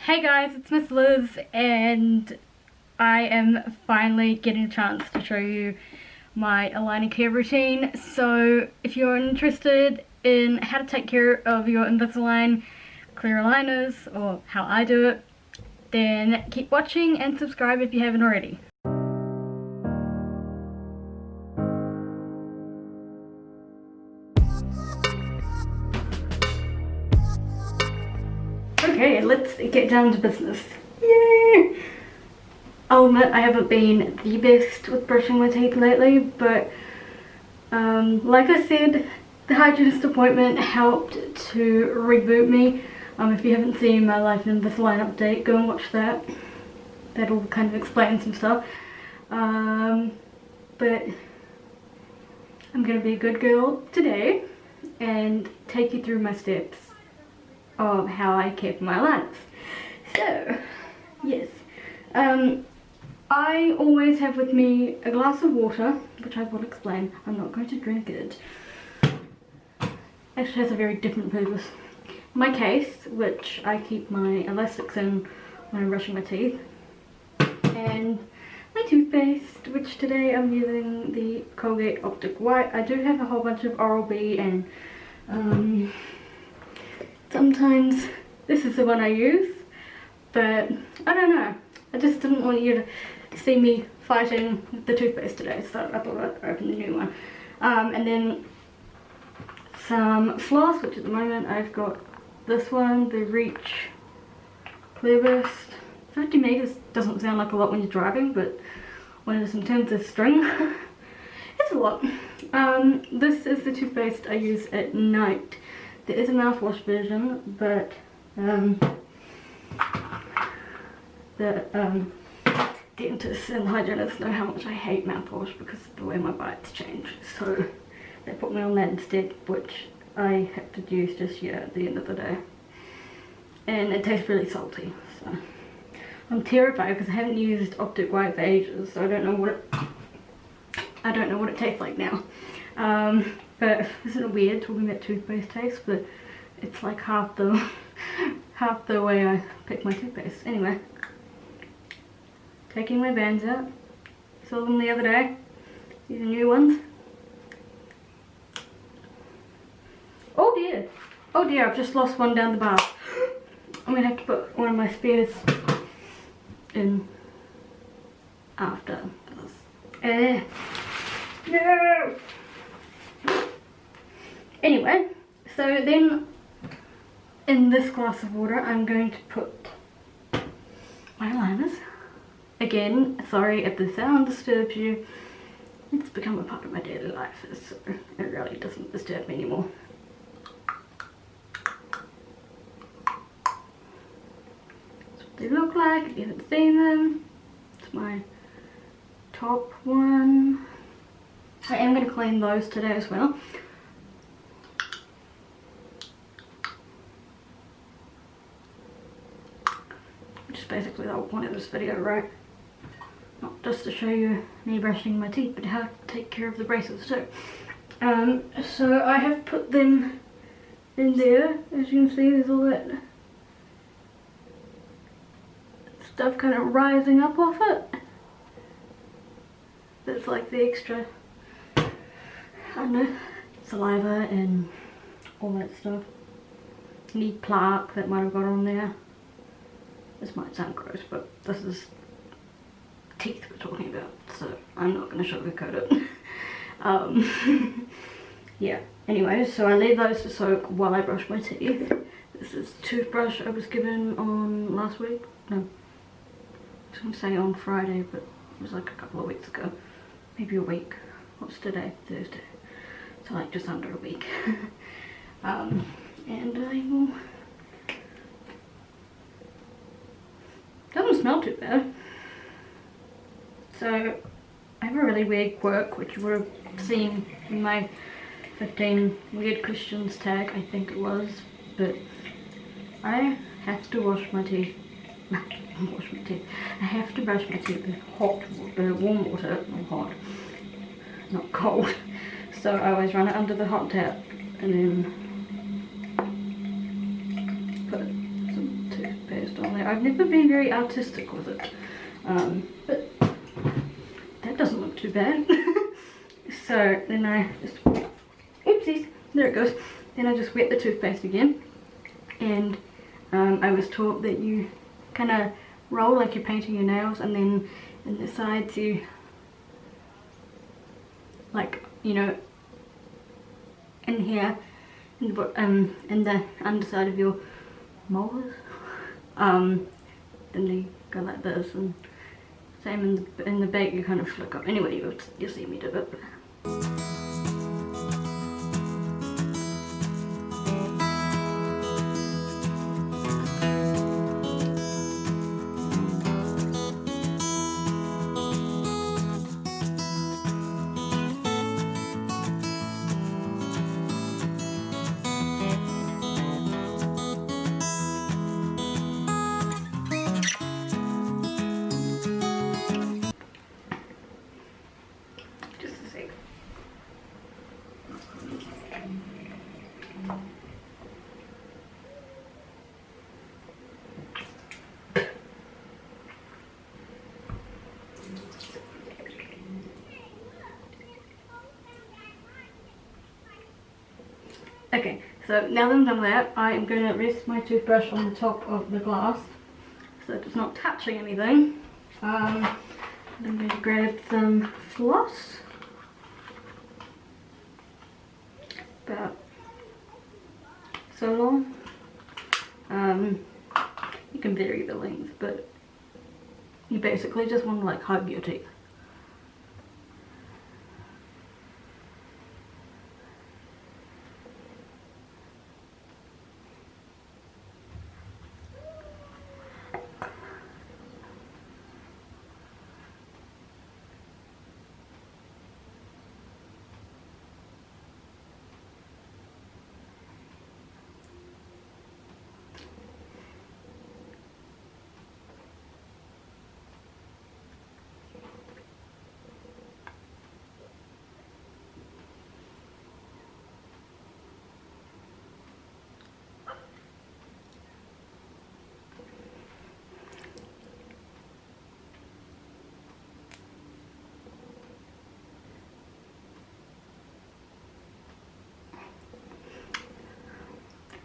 Hey guys, it's Miss Liz and I am finally getting a chance to show you my aligner care routine. So if you're interested in how to take care of your Invisalign clear aligners, or how I do it, then keep watching and subscribe if you haven't already. Okay, let's get down to business. Yay! I'll admit I haven't been the best with brushing my teeth lately, but like I said, the hygienist appointment helped to reboot me. If you haven't seen my Life in Invisalign update, go and watch that. That'll kind of explain some stuff. But I'm gonna be a good girl today and take you through my steps of how I care for my aligners. So, yes, I always have with me a glass of water, which I will explain. I'm not going to drink it. Actually has a very different purpose. My case, which I keep my elastics in when I'm brushing my teeth, and my toothpaste, which today I'm using the Colgate Optic White. I do have a whole bunch of Oral-B and sometimes this is the one I use, but I don't know. I just didn't want you to see me fighting with the toothpaste today, so I thought I'd open the new one. And then some floss, which at the moment I've got this one, the Reach Clear Burst. 50 meters doesn't sound like a lot when you're driving, but when it's in terms of string, it's a lot. This is the toothpaste I use at night. There is a mouthwash version, but the dentists and hygienists know how much I hate mouthwash because of the way my bites change. So they put me on that instead, which I have to use just yet at the end of the day. And it tastes really salty, so I'm terrified because I haven't used Optic White for ages, so I don't know what it tastes like now. But isn't it weird talking about toothpaste taste? But it's like half the way I pick my toothpaste. Anyway, taking my bands out. Saw them the other day. These are new ones. Oh dear! Oh dear! I've just lost one down the bath. I'm gonna have to put one of my spares in after this. No! Anyway, so then in this glass of water I'm going to put my aligners. Again, sorry if the sound disturbs you. It's become a part of my daily life, so it really doesn't disturb me anymore. That's what they look like if you haven't seen them. It's my top one. I am going to clean those today as well. Which is basically the whole point of this video, right? Not just to show you me brushing my teeth, but how to take care of the braces too. So I have put them in there. As you can see, there's all that stuff kind of rising up off it. That's like the extra, I don't know, saliva and all that stuff. Any plaque that might have got on there. This might sound gross, but this is teeth we're talking about, so I'm not going to sugarcoat it. Yeah, anyway, so I leave those to soak while I brush my teeth. This is toothbrush I was given on last week. No, I was going to say on Friday, but it was like a couple of weeks ago. Maybe a week. What's today? Thursday. So like just under a week. And I will... Doesn't smell too bad. So I have a really weird quirk, which you would have seen in my 15 Weird Christians tag, I think it was. But I have to wash my teeth. No, wash my teeth. I have to brush my teeth with hot, warm water, not hot, not cold. So I always run it under the hot tap and then put some toothpaste on there. I've never been very artistic with it, but that doesn't look too bad. So then I just, oopsies, there it goes. Then I just wet the toothpaste again, and I was taught that you kind of roll like you're painting your nails, and then in the sides you, like, you know, in here, in the underside of your molars, then you go like this, and same in the back, you kind of flick up. Anyway, you'll see me do it. Okay, so now that I'm done with that, I am going to rest my toothbrush on the top of the glass so that it's not touching anything. I'm going to grab some floss, about so long. You can vary the length, but you basically just want to like hug your teeth.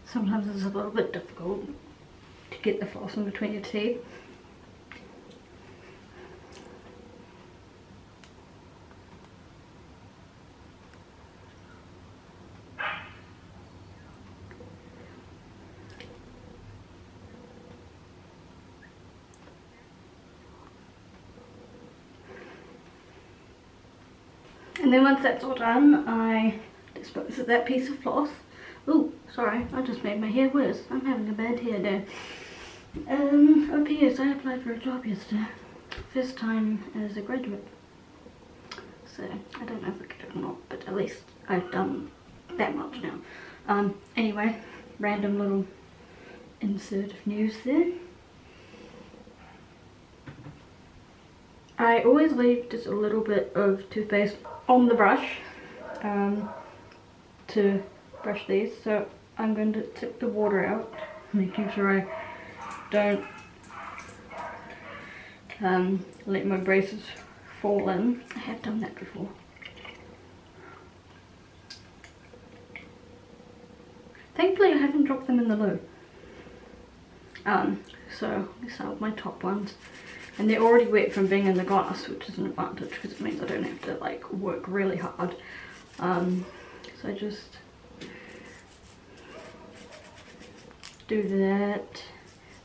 Sometimes it's a little bit difficult to get the floss in between your teeth. And then once that's all done, I dispose of that piece of floss. Oh, sorry, I just made my hair worse. I'm having a bad hair day. Oh P.S. I applied for a job yesterday. First time as a graduate. So, I don't know if I get it or not, but at least I've done that much now. Anyway, random little insert of news there. I always leave just a little bit of toothpaste on the brush to brush these, so I'm going to tip the water out, making sure I don't let my braces fall in. I have done that before. Thankfully I haven't dropped them in the loo. So let me start with my top ones. And they're already wet from being in the glass, which is an advantage because it means I don't have to like work really hard. So I just do that.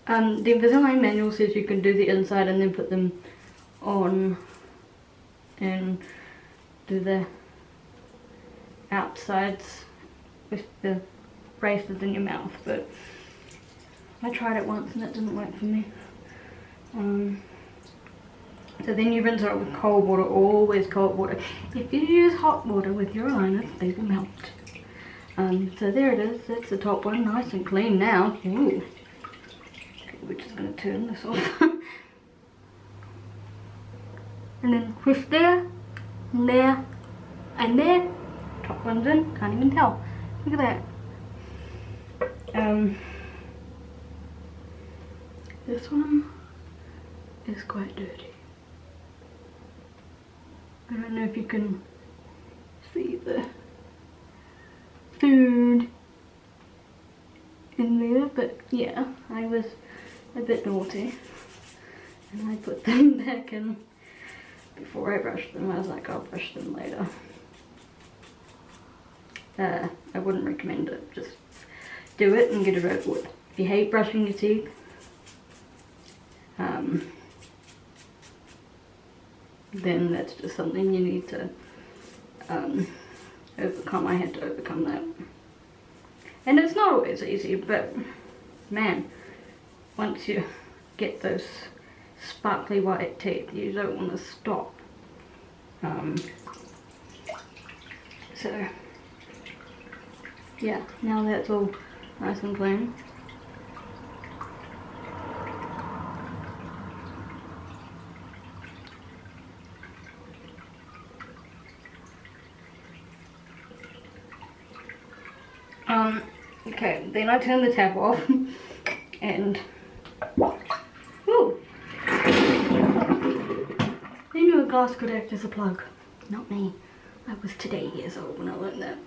The Invisalign manual says you can do the inside and then put them on and do the outsides with the braces in your mouth, but I tried it once and it didn't work for me. So then you rinse it out with cold water, always cold water. If you use hot water with your aligners, they will melt. So there it is, that's the top one, nice and clean now. Ooh. Okay, we're just going to turn this off. And then push there, and there, and there. Top one's in, can't even tell. Look at that. This one is quite dirty. I don't know if you can see the food in there, but yeah, I was a bit naughty and I put them back in before I brushed them. I was like, I'll brush them later. I wouldn't recommend it. Just do it and get it over with. If you hate brushing your teeth, then that's just something you need to overcome. I had to overcome that. And it's not always easy, but man, once you get those sparkly white teeth, you don't want to stop. So yeah, now that's all nice and clean. Okay, then I turn the tap off and ooh, I knew a glass could act as a plug. Not me. I was today years old when I learned that.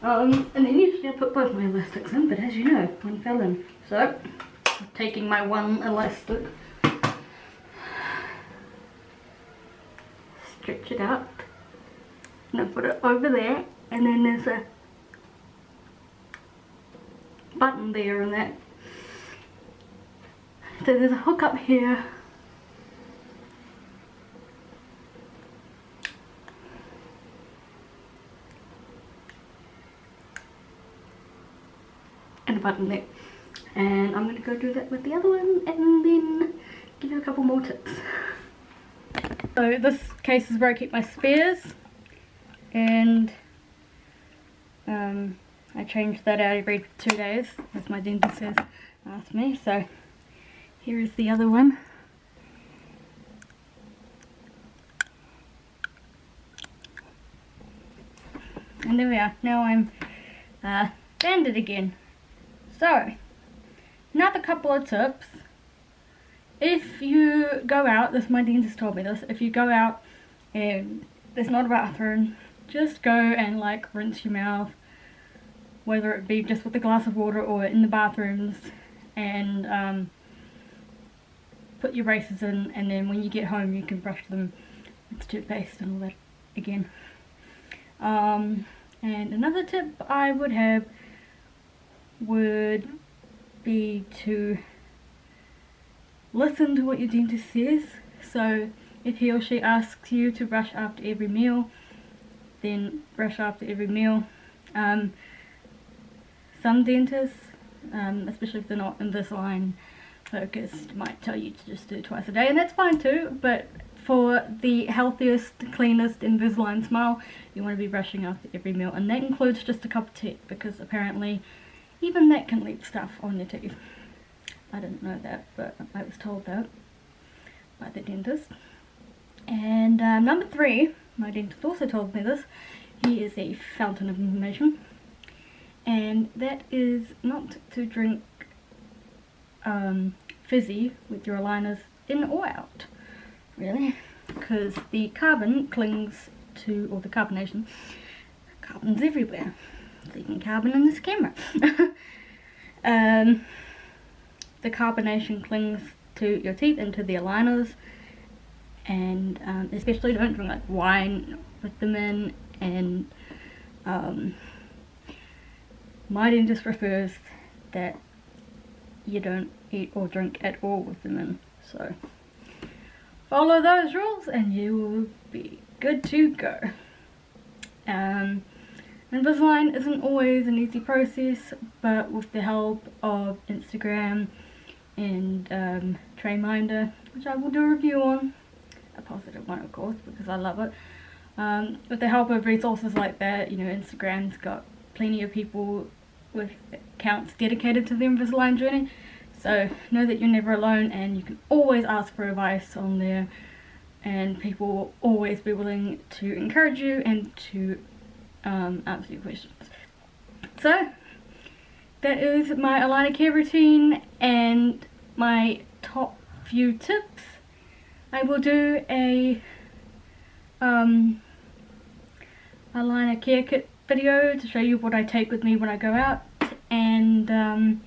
And then usually I put both my elastics in, but as you know, one fell in. So, I'm taking my one elastic, stretch it out, and I put it over there, and then there's a button there and that. So there's a hook up here. And a button there. And I'm going to go do that with the other one and then give you a couple more tips. So this case is where I keep my spares, and I change that out every 2 days, as my dentist has asked me. So here is the other one. And there we are. Now I'm banded again. So, another couple of tips. If you go out, this, my dentist told me this, if you go out and there's not a bathroom, just go and like rinse your mouth, whether it be just with a glass of water or in the bathrooms, and put your braces in, and then when you get home you can brush them with toothpaste and all that again. And another tip I would have would be to listen to what your dentist says. So if he or she asks you to brush after every meal, then brush after every meal. Some dentists, especially if they're not Invisalign focused, might tell you to just do it twice a day, and that's fine too, but for the healthiest, cleanest Invisalign smile, you want to be brushing after every meal, and that includes just a cup of tea, because apparently even that can leave stuff on your teeth. I didn't know that, but I was told that by the dentist. And number 3, my dentist also told me this, he is a fountain of information, and that is not to drink fizzy with your aligners in or out, really, because the carbon clings to, or the carbonation, carbon's everywhere. There's even carbon in this camera. The carbonation clings to your teeth and to the aligners, and especially don't drink like wine with them in, and my dentist prefers that you don't eat or drink at all with them in. So follow those rules and you will be good to go. Invisalign isn't always an easy process, but with the help of Instagram and Trayminder, which I will do a review on, a positive one of course, because I love it. With the help of resources like that, you know, Instagram's got plenty of people with accounts dedicated to the Invisalign journey, so know that you're never alone, and you can always ask for advice on there, and people will always be willing to encourage you and to answer your questions. So that is my aligner care routine and my top few tips. I will do a eyeliner care kit video to show you what I take with me when I go out, and of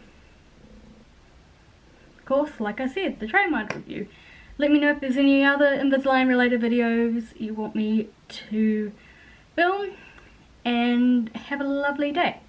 course, like I said, the trademark review. Let me know if there's any other Invisalign related videos you want me to film, and have a lovely day.